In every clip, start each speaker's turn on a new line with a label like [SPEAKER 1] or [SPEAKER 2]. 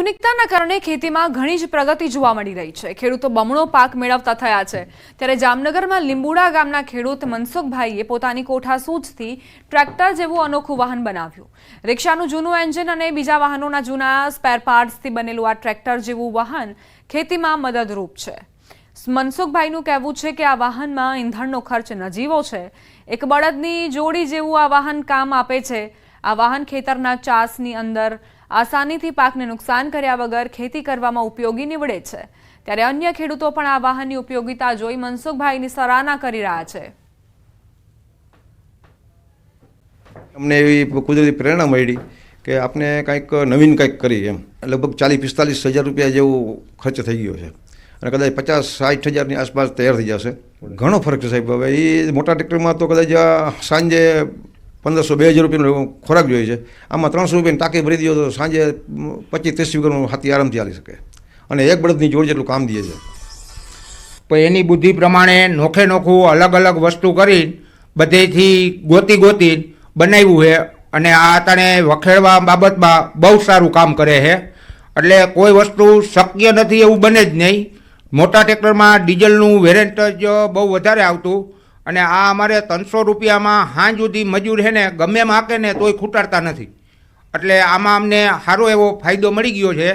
[SPEAKER 1] આધુનિકતાના કારણે ખેતીમાં ઘણી જ પ્રગતિ જોવા મળી રહી છે। ખેડૂતો બમણો પાક મેળવતા થયા છે। ત્યારે જામનગરમાં લીંબુડા ગામના ખેડૂત મનસુખભાઈએ પોતાની કોઠાસૂઝથી ટ્રેક્ટર જેવું અનોખું વાહન બનાવ્યું। રિક્ષાનું જૂનું એન્જિન અને બીજા વાહનોના જૂના સ્પેર પાર્ટ્સથી બનેલું આ ટ્રેક્ટર જેવું વાહન ખેતીમાં મદદરૂપ છે। મનસુખભાઈનું કહેવું છે કે આ વાહનમાં ઈંધણનો ખર્ચ નજીવો છે। એક બળદની જોડી જેવું આ વાહન કામ આપે છે। આ વાહન ખેતરના ચાસની અંદર આસાનીથી પાકને નુકસાન કર્યા વગર ખેતી કરવામાં ઉપયોગી નીવડે છે। ત્યારે અન્ય ખેડૂતો પણ આ વાહનની ઉપયોગિતા જોઈ મનસુખભાઈની સરાહના કરી રહ્યા છે।
[SPEAKER 2] અમને એવી કુદરતી પ્રેરણા મળી કે આપણે કંઈક નવીન કંઈક કરીએ એમ। લગભગ 40-45 હજાર રૂપિયા જેવો ખર્ચ થઈ ગયો છે અને કદાચ 50-60 હજારની આસપાસ તૈયાર થઈ જશે। ઘણો ફરક છે સાહેબ। હવે એ મોટા ટ્રેક્ટરમાં તો કદાચ સાંજે 1500-2000 રૂપિયાનો ખોરાક જોઈએ છે, આમાં 300 રૂપિયાની ટાંકી ભરી દો તો સાંજે 25-30 વીઘાનું હાથી આરામથી હાલી શકે અને એક બળદની જોડ જેટલું કામ દે છે।
[SPEAKER 3] પણ એની બુદ્ધિ પ્રમાણે નોખે નોખું અલગ અલગ વસ્તુ કરી બધેથી ગોતી બનાવ્યું છે અને આ આતાણે વખેડવા બાબતમાં બહુ સારું કામ કરે છે। એટલે કોઈ વસ્તુ શક્ય નથી એવું બને જ નહીં। મોટા ટ્રેક્ટરમાં ડીઝલનું વેરિયન્ટ જ બહુ વધારે આવતું અને આ અમારે 300 રૂપિયામાં હાંજ સુધી મજૂર છે ને ગમે એમ હાકે ને તોય ખૂટાડતા નથી। એટલે આમાં અમને સારો એવો ફાયદો મળી ગયો છે।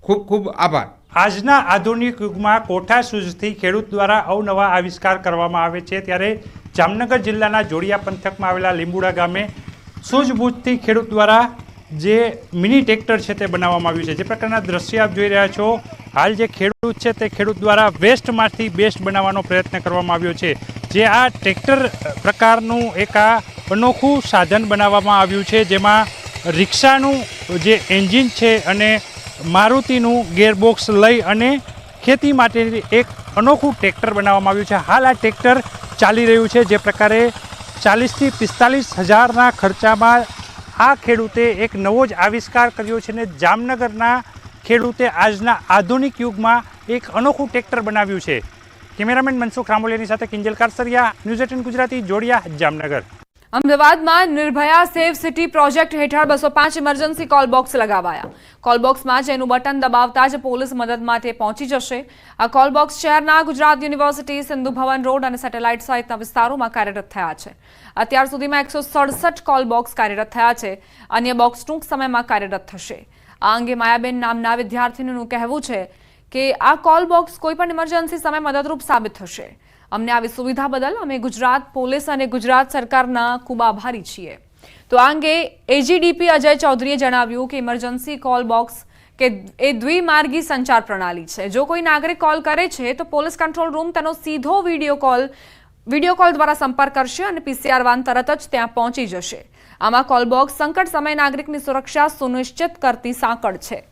[SPEAKER 3] ખૂબ ખૂબ આભાર।
[SPEAKER 4] આજના આધુનિક યુગમાં કોઠાસૂઝથી ખેડૂત દ્વારા અવનવા આવિષ્કાર કરવામાં આવે છે। ત્યારે જામનગર જિલ્લાના જોડિયા પંથકમાં આવેલા લીંબુડા ગામે સૂઝબૂઝથી ખેડૂત દ્વારા જે મિની ટ્રેક્ટર છે તે બનાવવામાં આવ્યું છે। જે પ્રકારના દ્રશ્ય આપ જોઈ રહ્યા છો, હાલ જે ખેડૂત છે તે ખેડૂત દ્વારા વેસ્ટમાંથી બેસ્ટ બનાવવાનો પ્રયત્ન કરવામાં આવ્યો છે। જે આ ટ્રેક્ટર પ્રકારનું એક આ અનોખું સાધન બનાવવામાં આવ્યું છે, જેમાં રિક્ષાનું જે એન્જિન છે અને મારુતિનું ગેરબોક્સ લઈ અને ખેતી માટે એક અનોખું ટ્રેક્ટર બનાવવામાં આવ્યું છે। હાલ આ ટ્રેક્ટર ચાલી રહ્યું છે। જે પ્રકારે 40-45 હજારના ખર્ચામાં આ ખેડૂતે એક નવો જ આવિષ્કાર કર્યો છે ને જામનગરના ખેડૂતે આજના આધુનિક યુગમાં એક અનોખું ટ્રેક્ટર બનાવ્યું છે। કેમેરામેન મનસુખ રામોલિયાની સાથે કિંજલ કારસરિયા, ન્યૂઝ 18 ગુજરાતી, જોડિયા, જામનગર।
[SPEAKER 1] અમદાવાદમાં નિર્ભયા સેફ સિટી પ્રોજેક્ટ હેઠળ 205 ઇમરજન્સી કોલ બોક્સ લગાવાયા। કોલ બોક્સમાં જેનું બટન દબાવતા જ પોલીસ મદદ માટે પહોંચી જશે। આ કોલ બોક્સ શહેરના ગુજરાત યુનિવર્સિટી, સિંધુ ભવન રોડ અને સેટેલાઇટ સહિતના વિસ્તારોમાં કાર્યરત થયા છે। અત્યાર સુધીમાં 167 કોલ બોક્સ કાર્યરત થયા છે। અન્ય બોક્સ ટૂંક સમયમાં કાર્યરત થશે। આ અંગે માયાબેન નામના વિદ્યાર્થીનું કહેવું છે કે આ કોલ બોક્સ કોઈપણ ઇમરજન્સી સમયે મદદરૂપ સાબિત થશે। અમને આવી સુવિધા બદલ અમે ગુજરાત પોલીસ અને ગુજરાત સરકારના ખૂબ આભારી છીએ। તો આ અંગે એજીડીપી અજય ચૌધરીએ જણાવ્યું કે ઇમરજન્સી કોલ બોક્સ કે એ દ્વિમાર્ગી સંચાર પ્રણાલી છે। જો કોઈ નાગરિક કોલ કરે છે તો પોલીસ કંટ્રોલ રૂમ તેનો સીધો વિડીયો કોલ દ્વારા સંપર્ક કરશે અને પીસીઆર વાન તરત જ ત્યાં પહોંચી જશે। આમાં કોલ બોક્સ સંકટ સમયે નાગરિકની સુરક્ષા સુનિશ્ચિત કરતી સાંકળ છે।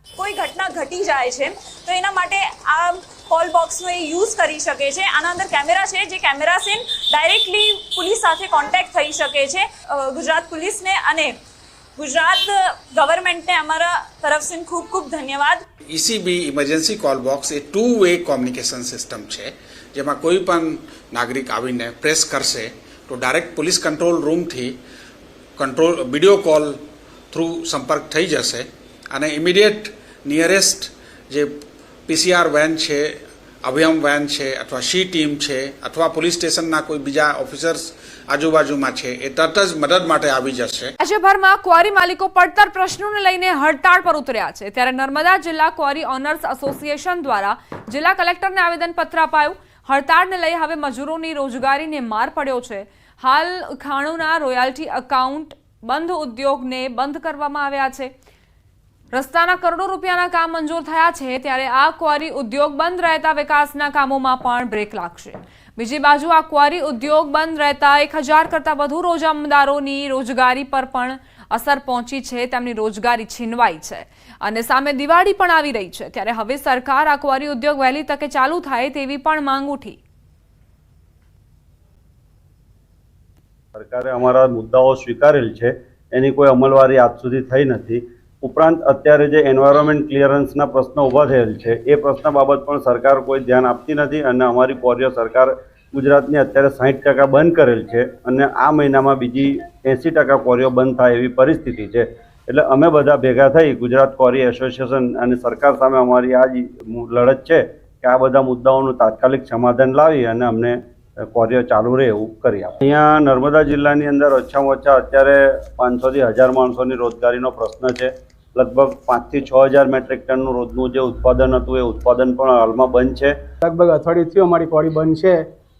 [SPEAKER 5] કોઈ ઘટના ઘટી જાય છે તો એના માટે આ કોલ બોક્સનો એ યુઝ કરી શકે છે। આના અંદર કેમેરા છે, જે કેમેરાથી ડાયરેક્ટલી પોલીસ સાથે કોન્ટેક્ટ થઈ શકે છે। ગુજરાત પોલીસને અને ગુજરાત ગવર્મેન્ટને અમારા તરફથી ખૂબ ખૂબ ધન્યવાદ।
[SPEAKER 6] ઈસીબી ઇમરજન્સી કોલ બોક્સ એ 2-વે કોમ્યુનિકેશન સિસ્ટમ છે, જેમાં કોઈ પણ નાગરિક આવીને પ્રેસ કરશે તો ડાયરેક્ટ પોલીસ કંટ્રોલ રૂમથી વિડીયો કોલ થ્રુ સંપર્ક થઈ જશે અને ઇમિડિયેટ નિયરેસ્ટ જે પીસીઆર વેન છે, અભયમ વેન છે અથવા શી ટીમ છે અથવા પોલીસ સ્ટેશનના કોઈ બીજા ઓફિસર્સ આજુબાજુમાં છે એ તરત જ મદદ માટે આવી જશે।
[SPEAKER 1] રાજ્યભરમાં ક્વોરી માલિકો પડતર પ્રશ્નોને લઈને હડતાળ પર ઉતર્યા છે। ત્યારે નર્મદા જિલ્લા ક્વોરી ઓનર્સ એસોસિએશન દ્વારા જિલ્લા કલેક્ટરને આવેદનપત્ર અપાયું। હડતાળને લઈ હવે મજૂરોની રોજગારીને માર પડ્યો છે। હાલ ખાણોના રોયલ્ટી એકાઉન્ટ બંધ ઉદ્યોગને બંધ કરવામાં આવ્યા છે। રસ્તાના કરોડો રૂપિયાના કામ મંજૂર થયા છે, ત્યારે આ ક્વોરી ઉદ્યોગ બંધ રહેતા વિકાસના કામોમાં પણ બ્રેક લાગશે। બીજી બાજુ આ ક્વોરી ઉદ્યોગ બંધ રહેતા 1000 કરતાં વધુ રોજમદારોની રોજગારી પર પણ અસર પહોંચી છે। તેમની રોજગારી છીનવાઈ છે અને સામે દિવાળી પણ આવી રહી છે। ત્યારે હવે સરકાર આ ક્વોરી ઉદ્યોગ વહેલી તકે ચાલુ થાય તેવી પણ માંગ ઉઠી।
[SPEAKER 7] સરકારે અમારા મુદ્દાઓ સ્વીકારેલ છે, એની કોઈ અમલવારી આજ સુધી થઈ નથી। ઉપરાંત અત્યારે જે એન્વાયરમેન્ટ ક્લિયરન્સના પ્રશ્નો ઊભા થયેલ છે એ પ્રશ્ન બાબત પણ સરકાર કોઈ ધ્યાન આપતી નથી અને અમારી ક્વોરીઓ સરકાર ગુજરાતની અત્યારે 60% બંધ કરેલ છે અને આ મહિનામાં બીજી 80% ક્વોરીઓ બંધ થાય એવી પરિસ્થિતિ છે। એટલે અમે બધા ભેગા થઈ ગુજરાત ક્વોરી એસોસિએશન અને સરકાર સામે અમારી આ જ લડત છે કે આ બધા મુદ્દાઓનું તાત્કાલિક સમાધાન લાવી અને અમને ક્વોરીઓ ચાલુ રહે એવું કરી આપે. અહીંયા નર્મદા જિલ્લાની અંદર ઓછામાં ઓછા અત્યારે 500 થી 1000 માણસોની રોજગારીનો પ્રશ્ન છે. લગભગ 5 થી 6000 મેટ્રિક ટનનું રોજનું જે ઉત્પાદન હતું એ ઉત્પાદન પણ હાલમાં બંધ છે.
[SPEAKER 8] લગભગ અઠવાડિયું થયું અમારી ક્વોરી બંધ છે,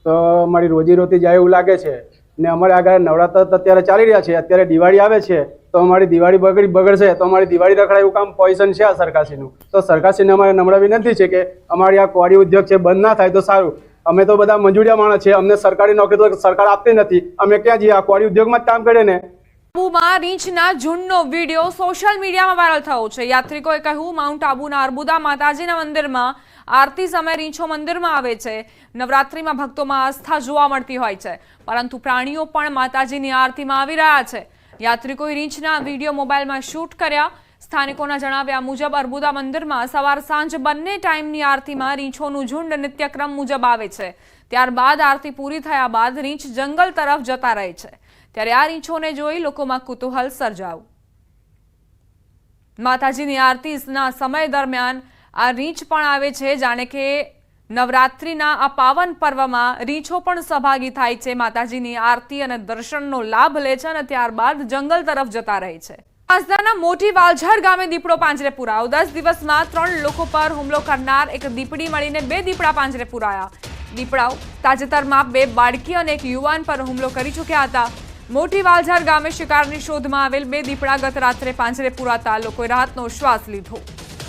[SPEAKER 8] તો અમારી રોજીરોટી જાય એવું લાગે છે. ને અમારે આગળ નવરાત્ર અત્યારે ચાલી રહ્યા છે, અત્યારે દિવાળી આવે છે, તો અમારી દિવાળી બગડશે તો અમારી દિવાળી રખડાય એવું કામ પોઝિશન છે આ સરકારશ્રીનું. તો સરકારશ્રીને અમારે નમ્ર વિનંતી છે કે અમારી આ ક્વોરી ઉદ્યોગ છે બંધ ના થાય તો સારું. અમે તો બધા મંજૂરિયા માણસ છે, અમને સરકારી નોકરી તો સરકાર આપતી નથી, અમે ક્યાં જઈએ? આ ક્વોરી ઉદ્યોગમાં જ કામ કરીએ ને.
[SPEAKER 1] આબુમાં રીંછના ઝુંડનો વિડીયો સોશિયલ મીડિયામાં વાયરલ થયો છે. યાત્રિકોએ કહ્યું, માઉન્ટ આબુના અર્બુદા માતાજીના મંદિરમાં આરતી સમયે રીંછો મંદિરમાં આવે છે. નવરાત્રિમાં ભક્તોમાં આસ્થા જોવા મળતી હોય છે, પરંતુ પ્રાણીઓ પણ માતાજીની આરતીમાં આવી રહ્યા છે. યાત્રિકોએ રીંછના વિડીયો મોબાઈલમાં શૂટ કર્યા. સ્થાનિકોના જણાવ્યા મુજબ અર્બુદા મંદિરમાં સવાર સાંજ બંને ટાઈમની આરતીમાં રીંછોનું ઝુંડ નિત્યક્રમ મુજબ આવે છે. ત્યારબાદ આરતી પૂરી થયા બાદ રીંછ જંગલ તરફ જતા રહે છે. ત્યારે આ રીંછોને જોઈ લોકોમાં કુતૂહલ સર્જાયું. માતાજીની આરતીના સમય દરમિયાન આ રીંછ પણ આવે છે. જાણે કે નવરાત્રિના આ પાવન પર્વમાં રીંછો પણ સહભાગી થાય છે, માતાજીની આરતી અને દર્શનનો લાભ લે છે અને ત્યારબાદ જંગલ તરફ જતા રહે છે. આજના મોટી વાલઝર ગામે દીપડો પાંજરે પુરાયો. 10 દિવસમાં 3 લોકો પર હુમલો કરનાર એક દીપડી મળીને 2 દીપડા પાંજરે પુરાયા. દીપડાઓ તાજેતરમાં 2 બાળકી અને એક યુવાન પર હુમલો કરી ચૂક્યા હતા. મોટી વાલઝર ગામે શિકારની શોધમાં આવેલ 2 દીપડા ગત રાત્રે પાંજરે પુરાતા લોકોએ રાહતનો શ્વાસ લીધો.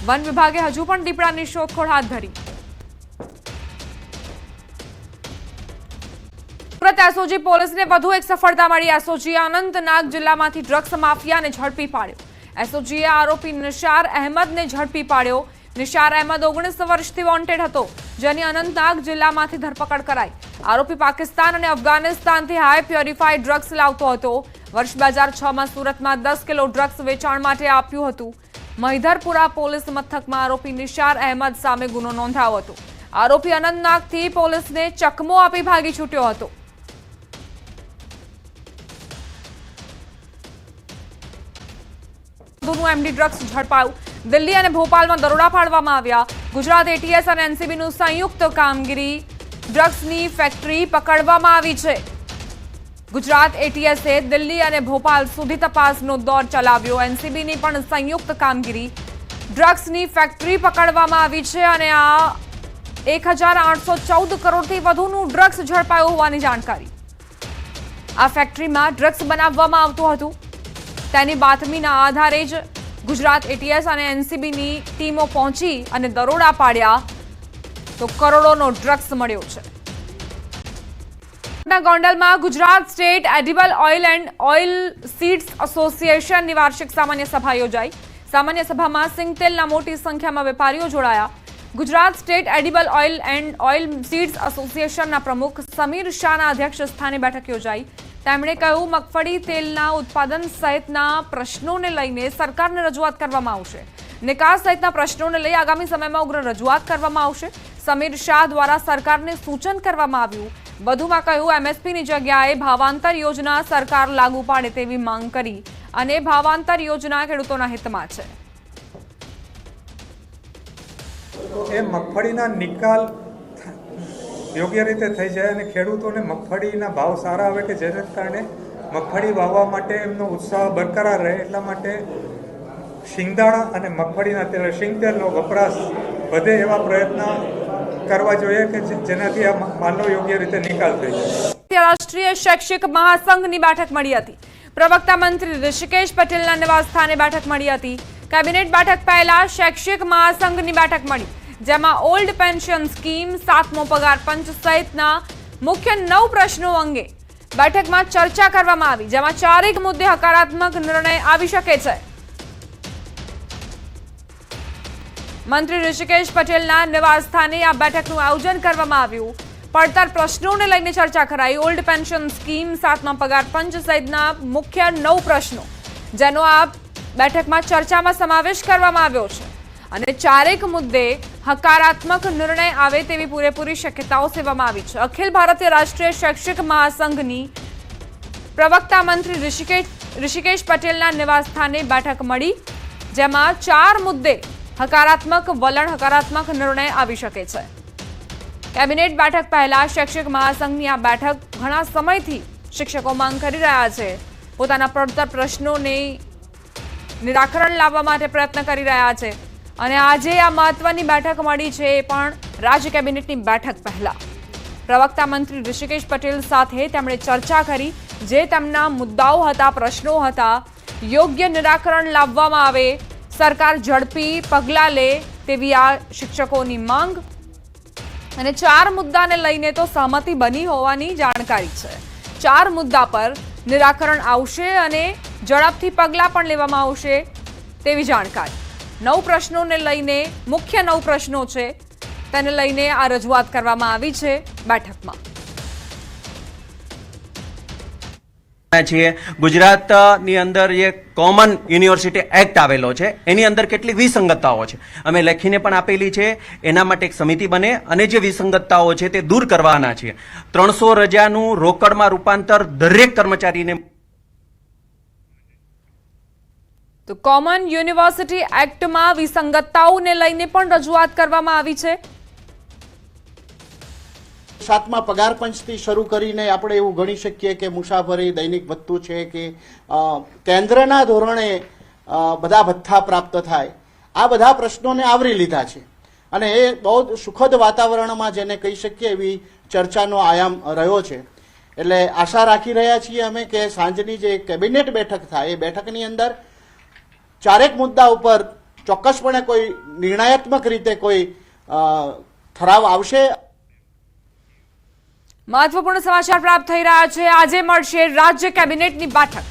[SPEAKER 1] વન વિભાગે હજુ પણ દીપડાની શોધખોળ હાથ ધરી. સુરત એસઓજી પોલીસને વધુ એક સફળતા મળી. એસઓજીએ અનંતનાગ જિલ્લામાંથી ડ્રગ્સ માફિયાને ઝડપી પાડ્યો. એસઓજીએ આરોપી નિશાર અહેમદને ઝડપી પાડ્યો. નિશાર અહેમદ 19 વર્ષથી વોન્ટેડ હતો, જેની અનંતનાગ જિલ્લામાંથી ધરપકડ કરાઈ. આરોપી પાકિસ્તાન અને અફઘાનિસ્તાનથી હાઈ પ્યોરિફાઈડ ડ્રગ્સ લાવતો હતો. વર્ષ 2006માં સુરતમાં 10 કિલો ડ્રગ્સ વેચાણ માટે આપ્યું હતું. મહિધરપુરા પોલીસ મથકમાં આરોપી નિશાર અહેમદ સામે ગુનો નોંધાયો હતો. આરોપી અનંતનાગથી પોલીસને ચકમો આપી ભાગી છૂટ્યો હતો. MD drugs ઝડપાયું. દિલ્હી અને ભોપાલમાં દરોડા પાડવામાં આવ્યા. ગુજરાત એટીએસ અને એનસીબીનું સંયુક્ત કામગીરી. ડ્રગ્સની ફેક્ટરી પકડવામાં આવી છે. ગુજરાત એટીએસે દિલ્હી અને ભોપાલ સુધી તપાસનો દોર ચલાવ્યો. એનસીબીની પણ સંયુક્ત કામગીરી. ડ્રગ્સની ફેક્ટરી પકડવામાં આવી છે અને આ 1814 કરોડથી વધુનું ડ્રગ્સ ઝડપાયું હોવાની જાણકારી. આ ફેક્ટરીમાં ડ્રગ્સ બનાવવામાં આવતું હતું. તેની બાતમીના આધારે જ ગુજરાત એટીએસ અને એનસીબીની ટીમો પહોંચી અને દરોડા પાડ્યા તો કરોડોનો ડ્રગ્સ મળ્યો છે. ગોંડલમાં Gujarat state edible oil and oil seeds એસોસિએશનની વાર્ષિક સામાન્ય સભા યોજાઈ. સામાન્ય સભામાં સિંગતેલના મોટી સંખ્યામાં વેપારીઓ જોડાયા. Gujarat state edible oil and oil seeds એસોસિએશનના પ્રમુખ સમીર શાહના અધ્યક્ષ સ્થાને બેઠક યોજાઈ. તેમણે કહ્યું, મગફળી તેલના ઉત્પાદન સહિતના પ્રશ્નોને લઈને સરકારને રજૂઆત કરવામાં આવશે. નિકાસ સહિતના પ્રશ્નોને લઈ આગામી સમયમાં ઉગ્ર રજૂઆત કરવામાં આવશે. સમીર શાહ દ્વારા સરકારને સૂચન કરવામાં આવ્યું. વધુમાં કહ્યું, એમએસપીની જગ્યાએ ભાવાંતર યોજના સરકાર લાગુ પાડે તેવી માંગ કરી અને ભાવાંતર યોજના ખેડૂતોના હિતમાં છે.
[SPEAKER 9] એ મગફળીના નિકાલ યોગ્ય રીતે થઈ જાય અને ખેડૂતોને મગફળીના ભાવ સારા આવે કે જેને કારણે મગફળી વાવવા માટે એમનો ઉત્સાહ બરકરાર રહે, એટલા માટે શિંગદાણા અને મગફળીના તેલ શિંગતેલનો વપરાશ વધે એવા પ્રયત્ન કરવા જોઈએ કે જેનાથી આ માલનો યોગ્ય રીતે નિકાલ થઈ જાય.
[SPEAKER 1] રાષ્ટ્રીય શૈક્ષિક મહાસંઘની બેઠક મળી હતી. પ્રવક્તા મંત્રી ઋષિકેશ પટેલના નિવાસસ્થાને બેઠક મળી હતી. કેબિનેટ બેઠક પહેલા શૈક્ષિક મહાસંઘની બેઠક મળી, જેમાં ઓલ્ડ પેન્શન સ્કીમ, 7મો પગાર પંચ સહિતના મુખ્ય 9 પ્રશ્નો અંગે બેઠકમાં ચર્ચા કરવામાં આવી, જેમાં 4 મુદ્દે હકારાત્મક નિર્ણય આવી શકે છે. મંત્રી ઋષિકેશ પટેલના નિવાસસ્થાને આ બેઠકનું આયોજન કરવામાં આવ્યું. પડતર પ્રશ્નોને લઈને ચર્ચા કરાઈ. ઓલ્ડ પેન્શન સ્કીમ, 7મા પગાર પંચ સહિતના મુખ્ય 9 પ્રશ્નો, જેનો આ બેઠકમાં ચર્ચામાં સમાવેશ કરવામાં આવ્યો છે અને 4 મુદ્દે હકારાત્મક નિર્ણય આવે તેવી પૂરેપૂરી શક્યતાઓ સેવવામાં આવી છે. અખિલ ભારતીય રાષ્ટ્રીય શૈક્ષિક મહાસંઘની પ્રવક્તા મંત્રી ઋષિકેશ પટેલના નિવાસસ્થાને બેઠક મળી, જેમાં 4 મુદ્દે હકારાત્મક વલણ, હકારાત્મક નિર્ણય આવી શકે છે. કેબિનેટ બેઠક પહેલા શૈક્ષિક મહાસંઘની આ બેઠક ઘણા સમયથી શિક્ષકો માંગ કરી રહ્યા છે. પોતાના પડતર પ્રશ્નોને નિરાકરણ લાવવા માટે પ્રયત્ન કરી રહ્યા છે અને આજે આ મહત્વની બેઠક મળી છે, એ પણ રાજ્ય કેબિનેટની બેઠક પહેલા. પ્રવક્તા મંત્રી ઋષિકેશ પટેલ સાથે તેમણે ચર્ચા કરી. જે તેમના મુદ્દાઓ હતા, પ્રશ્નો હતા, યોગ્ય નિરાકરણ લાવવામાં આવે, સરકાર ઝડપી પગલાં લે તેવી આ શિક્ષકોની માંગ. અને 4 મુદ્દાને લઈને તો સહમતિ બની હોવાની જાણકારી છે. 4 મુદ્દા પર નિરાકરણ આવશે અને ઝડપથી પગલાં પણ લેવામાં આવશે તેવી જાણકારી. 9 પ્રશ્નોને લઈને, મુખ્ય 9 પ્રશ્નો છે, તેને લઈને આ રજૂઆત કરવામાં આવી છે બેઠકમાં.
[SPEAKER 10] છીએ ગુજરાતની અંદર જે કોમન યુનિવર્સિટી એક્ટ આવેલો છે એની અંદર કેટલીક વિસંગતતાઓ છે, અમે લખીને પણ આપેલી છે. એના માટે એક સમિતિ બને અને જે વિસંગતતાઓ છે તે દૂર કરવાના છે. 300 રજાનું રોકડમાં રૂપાંતર દરેક કર્મચારીને.
[SPEAKER 1] તો કોમન યુનિવર્સિટી એક્ટમાં વિસંગતતાઓને લઈને પણ રજૂઆત કરવામાં આવી છે.
[SPEAKER 11] 7મા પગાર પંચથી શરૂ કરીને આપણે એવું ગણી શકીએ કે મુસાફરી, દૈનિક ભથ્થું છે કે કેન્દ્રના ધોરણે બધા ભથ્થા પ્રાપ્ત થાય, આ બધા પ્રશ્નોને આવરી લીધા છે અને એ બહુ સુખદ વાતાવરણમાં જેને કહી શકીએ એવી ચર્ચાનો આયામ રહ્યો છે. એટલે આશા રાખી રહ્યા છીએ અમે કે સાંજની જે કેબિનેટ બેઠક થાય એ બેઠકની અંદર 4 મુદ્દા ઉપર ચોક્કસપણે કોઈ નિર્ણયાત્મક રીતે કોઈ ઠરાવ આવશે.
[SPEAKER 1] મહત્વપૂર્ણ સમાચાર પ્રાપ્ત થઈ રહ્યા છે. આજે મળશે રાજ્ય કેબિનેટની બેઠક.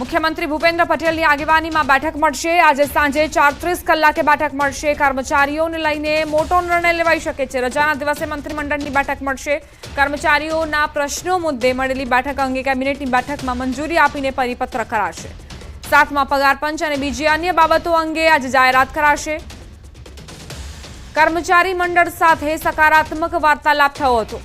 [SPEAKER 1] મુખ્યમંત્રી ભૂપેન્દ્ર પટેલની આગેવાનીમાં બેઠક મળશે. આજે સાંજે 4:30 કલાકે બેઠક મળશે. કર્મચારીઓને લઈને મોટો નિર્ણય લેવાઈ શકે છે. રજાના દિવસે મંત્રીમંડળની બેઠક મળશે. કર્મચારીઓના પ્રશ્નો મુદ્દે મળેલી બેઠક અંગે કેબિનેટની બેઠકમાં મંજૂરી આપીને પરિપત્ર કરાશે. 7મા પગાર પંચ અને બીજી અન્ય બાબતો અંગે આજે જાહેરાત કરાશે. કર્મચારી મંડળ સાથે સકારાત્મક વાર્તાલાપ થયો હતો.